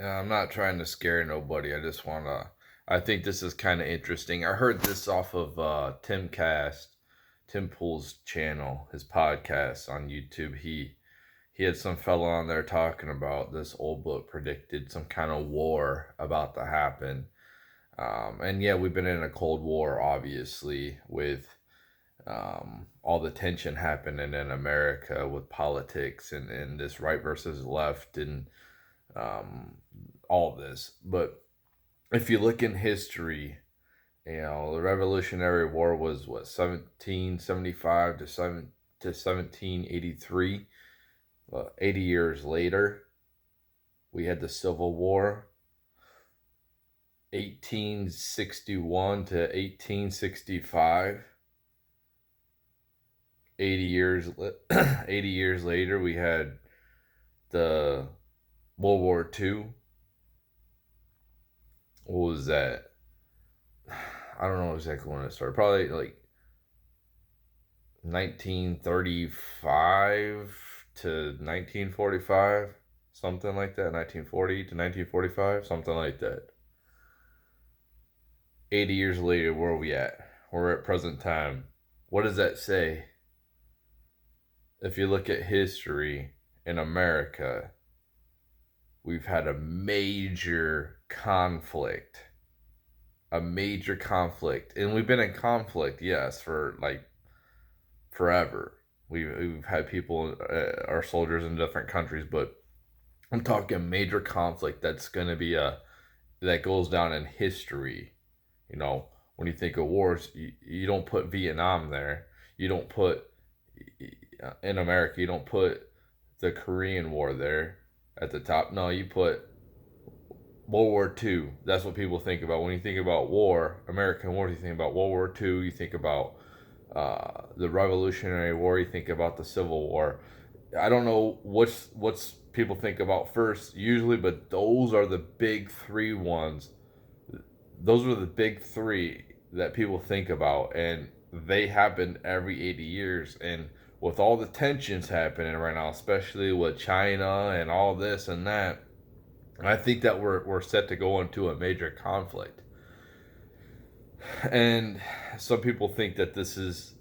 I'm not trying to scare nobody. I just want to. I think this is kind of interesting. I heard this off of Tim Pool's channel, his podcast on YouTube. He had some fella on there talking about this old book predicted some kind of war about to happen. And yeah, we've been in a Cold War, obviously, with all the tension happening in America with politics and this right versus left and um, all this. But if you look in history, the Revolutionary War was what 1775 to 1783. 80 years later, we had the Civil War. 1861 to 1865. 80 years 80 years later, we had the World War II. What was that? I don't know exactly when it started. Probably like 1935 to 1945, something like that. 1940 to 1945, something like that. 80 years later, where are we at? We're at present time. What does that say? If you look at history in America, we've had a major conflict. A major conflict. And we've been in conflict, yes, for like forever. We've had people, our soldiers in different countries, but I'm talking major conflict that's going to be that goes down in history. When you think of wars, you don't put Vietnam there. You don't put in America. You don't put the Korean War there at the top. No, you put World War II. That's what people think about when you think about war. American war. You think about World War II. You think about the Revolutionary War. You think about the Civil War. I don't know what's people think about first usually, but those are the big three ones. Those are the big three that people think about, and they happen every 80 years. And with all the tensions happening right now, especially with China and all this and that, I think that we're set to go into a major conflict. And some people think that this is,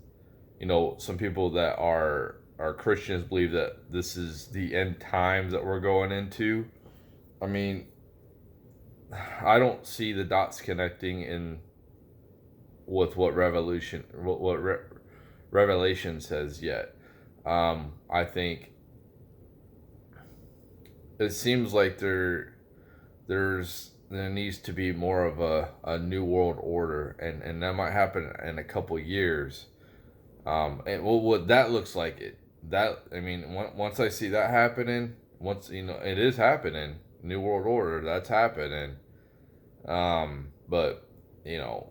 some people that are Christians believe that this is the end times that we're going into. I mean, I don't see the dots connecting in with what Revelation says yet. I think it seems like there needs to be more of a new world order, and that might happen in a couple years. And well, what that looks like once I see that happening, once it is happening, new world order, that's happening. But you know,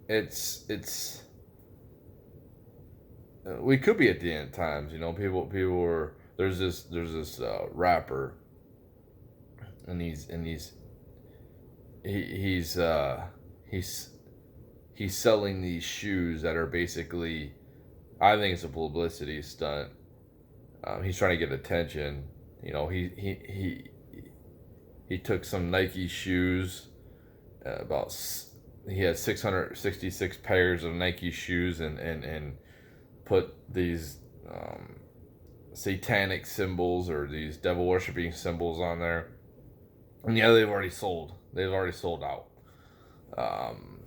it's we could be at the end times. People were there's this rapper, and he's he's he's selling these shoes that are basically, I think it's a publicity stunt. He's trying to get attention. He took some Nike shoes, about he had 666 pairs of Nike shoes, and put these satanic symbols or these devil worshipping symbols on there. And yeah, they've already sold. They've already sold out. Um,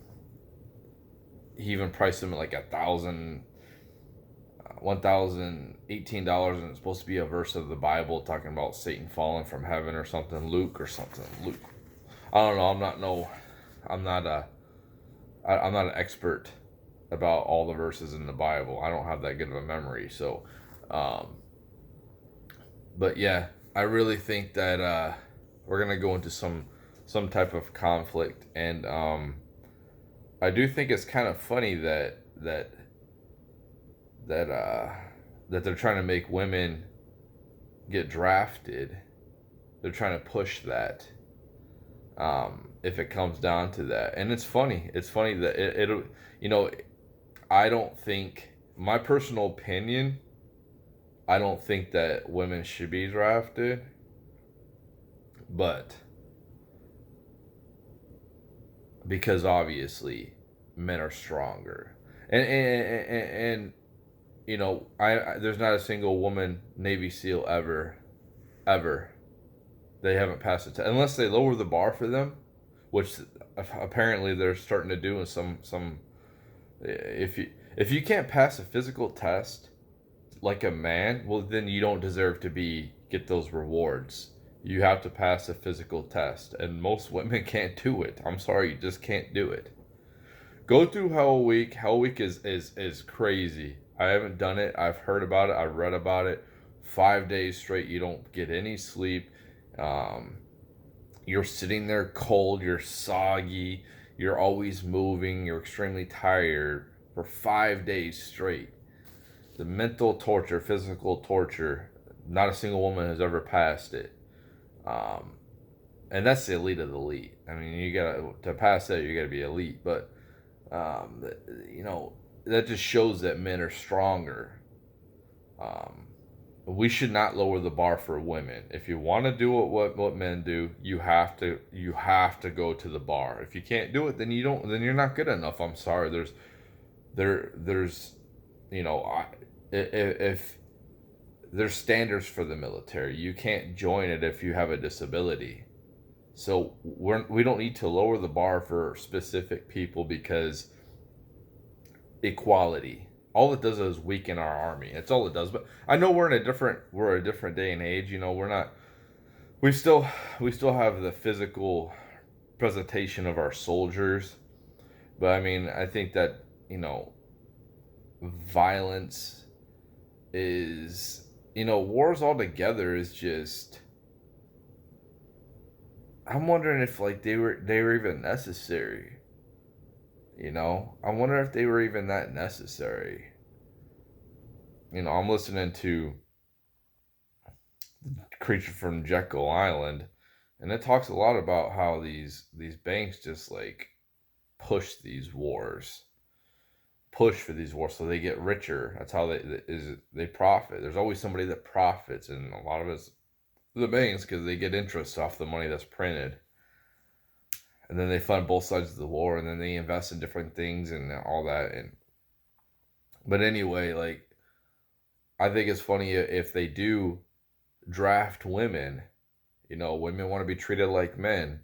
he even priced them at like $1,018, and it's supposed to be a verse of the Bible talking about Satan falling from heaven or something. Luke or something. Luke. I don't know. I'm not I'm not an expert about all the verses in the Bible. I don't have that good of a memory. So, but yeah, I really think that we're gonna go into some type of conflict, and I do think it's kind of funny that that they're trying to make women get drafted. They're trying to push that. If it comes down to that, and it's funny. It's funny that it'll. I don't think, my personal opinion, I don't think that women should be drafted. But because obviously men are stronger, and you know, I there's not a single woman Navy SEAL ever they haven't passed the test unless they lower the bar for them, which apparently they're starting to do in some. If you can't pass a physical test like a man, well then you don't deserve to be get those rewards. You have to pass a physical test, and most women can't do it. I'm sorry, you just can't do it. Go through Hell Week. Hell Week is crazy. I haven't done it. I've heard about it. I've read about it. 5 days straight, you don't get any sleep. Um, you're sitting there cold. You're soggy. You're always moving. You're extremely tired for 5 days straight. The mental torture, physical torture. Not a single woman has ever passed it. Um, and that's the elite of the elite. I mean, you gotta to pass that, you gotta be elite. But um, you know, that just shows that men are stronger. Um, we should not lower the bar for women. If you want to do what men do, you have to go to the bar. If you can't do it, then you don't. Then you're not good enough. I'm sorry. There's you know, if there's standards for the military, you can't join it if you have a disability. So we don't need to lower the bar for specific people because equality. All it does is weaken our army. That's all it does. But I know we're a different day and age. You know, we're not. We still we still have the physical presentation of our soldiers. But I mean, I think that violence is wars altogether is just. I'm wondering if like they were even necessary. I wonder if they were even that necessary. I'm listening to Creature from Jekyll Island, and it talks a lot about how these banks just like push these wars, push for these wars, so they get richer. That's how they profit. There's always somebody that profits, and a lot of it's the banks because they get interest off the money that's printed, and then they fund both sides of the war, and then they invest in different things and all that. And but anyway, like I think it's funny if they do draft women. Women want to be treated like men.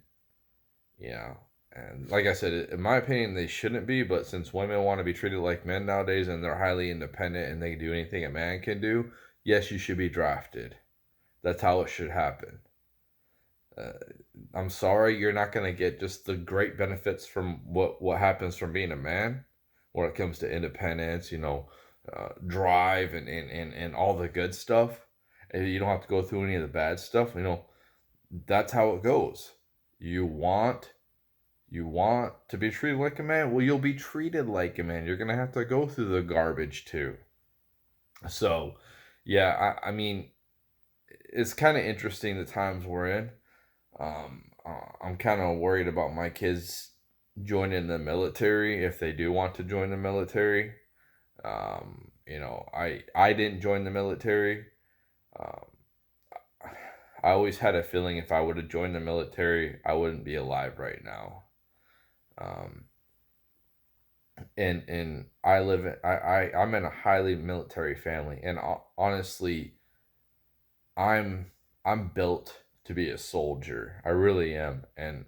Yeah. And like I said, in my opinion, they shouldn't be. But since women want to be treated like men nowadays and they're highly independent and they can do anything a man can do, yes, you should be drafted. That's how it should happen. Uh, I'm sorry, you're not going to get just the great benefits from what happens from being a man when it comes to independence, drive and all the good stuff. And you don't have to go through any of the bad stuff. That's how it goes. You want to be treated like a man. Well, you'll be treated like a man. You're gonna have to go through the garbage too. So, yeah, I mean, it's kind of interesting the times we're in. I'm kind of worried about my kids joining the military if they do want to join the military. I didn't join the military. Um, I always had a feeling if I would have joined the military, I wouldn't be alive right now. Um, and I'm in a highly military family, and honestly, I'm I'm built to be a soldier. I really am. And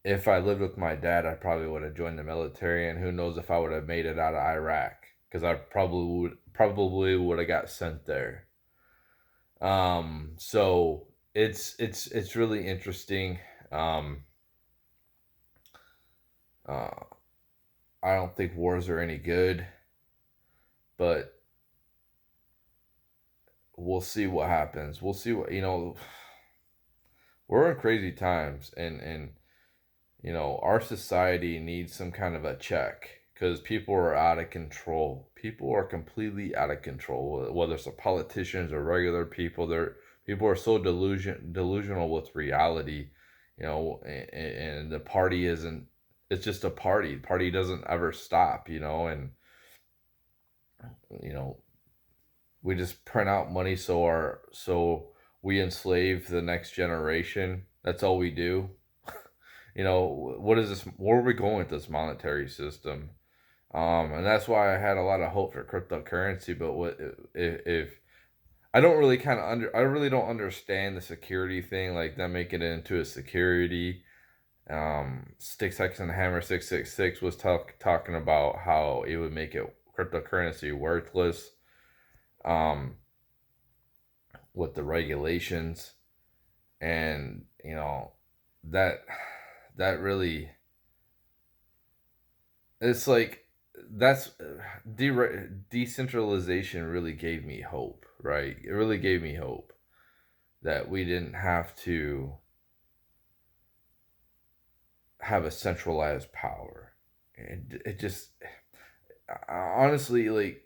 if I lived with my dad, I probably would have joined the military, and who knows if I would have made it out of Iraq because I probably would have got sent there. So it's really interesting. Um, uh, I don't think wars are any good, but we'll see what happens. We'll see we're in crazy times, and our society needs some kind of a check because people are out of control. People are completely out of control. Whether it's the politicians or regular people, people are so delusional with reality, and the party isn't. It's just a party. The party doesn't ever stop, and you know we just print out money so we enslave the next generation. That's all we do. What is this? Where are we going with this monetary system? And that's why I had a lot of hope for cryptocurrency. But what if I don't really I really don't understand the security thing, like them making it into a security. Sticks X and Hammer 666 was talking about how it would make it cryptocurrency worthless. Um, with the regulations, and that that really, it's like, that's decentralization really gave me hope, right? It really gave me hope that we didn't have to have a centralized power. And it just, honestly, like,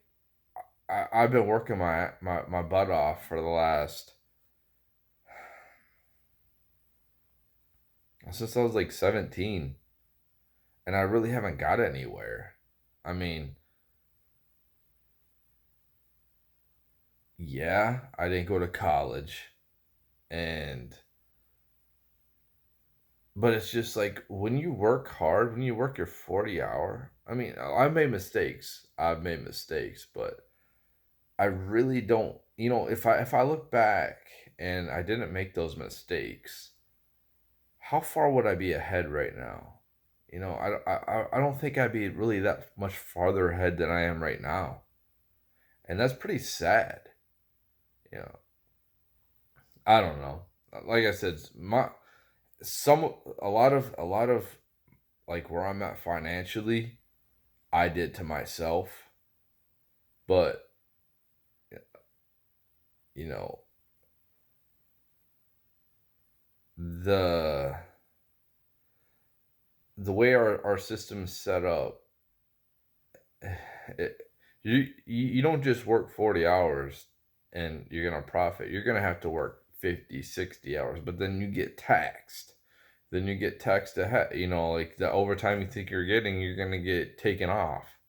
I've been working my butt off for the last, since I was like 17, and I really haven't got anywhere. I mean, yeah, I didn't go to college, and but it's just like, when you work hard, when you work your 40-hour, I mean, I've made mistakes. I've made mistakes, but I really don't, if I look back and I didn't make those mistakes, how far would I be ahead right now? I don't think I'd be really that much farther ahead than I am right now, and that's pretty sad. You know, I don't know. Like I said, some a lot of like where I'm at financially, I did to myself, but you know the the way our system's set up, it, you don't just work 40 hours and you're gonna profit. You're gonna have to work 50, 60 hours, but then you get taxed. Then you get taxed ahead. Like the overtime you think you're getting, you're gonna get taken off.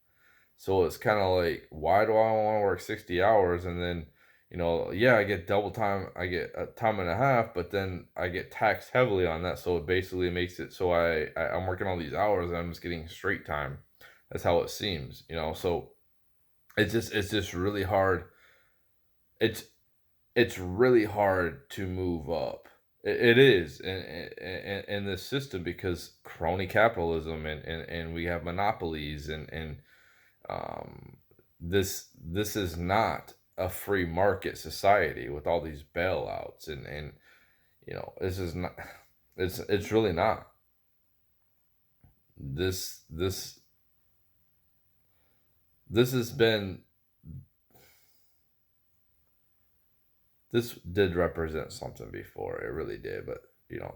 So it's kind of like, why do I want to work 60 hours, and then, yeah, I get double time, I get a time and a half, but then I get taxed heavily on that. So it basically makes it so I'm working all these hours and I'm just getting straight time. That's how it seems. So it's just really hard. It's it's really hard to move up. It is in this system, because crony capitalism, and we have monopolies, and um, this is not a free market society with all these bailouts, and this is not. It's really not. This has been this did represent something before. It really did. But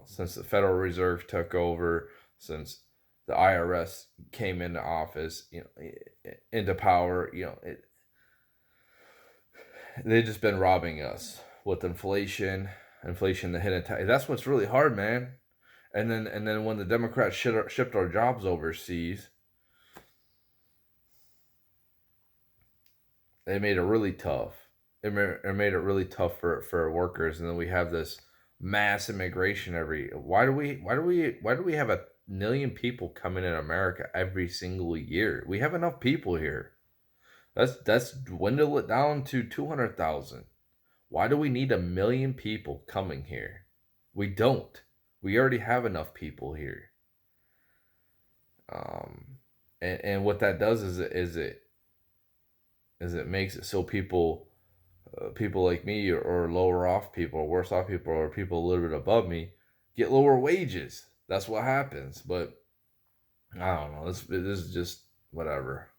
since the Federal Reserve took over, since the IRS came into office, into power, they've just been robbing us with inflation, the hidden tax. That's what's really hard, man. And then when the Democrats shipped our jobs overseas, they made it really tough. It made it really tough for workers, and then we have this mass immigration every. Why do we have 1 million people coming in America every single year? We have enough people here. That's dwindle it down to 200,000. Why do we need 1 million people coming here? We don't. We already have enough people here. Um, and what that does is it makes it so people like me, or lower off people, or worse off people, or people a little bit above me, get lower wages. That's what happens. But I don't know. This is just whatever.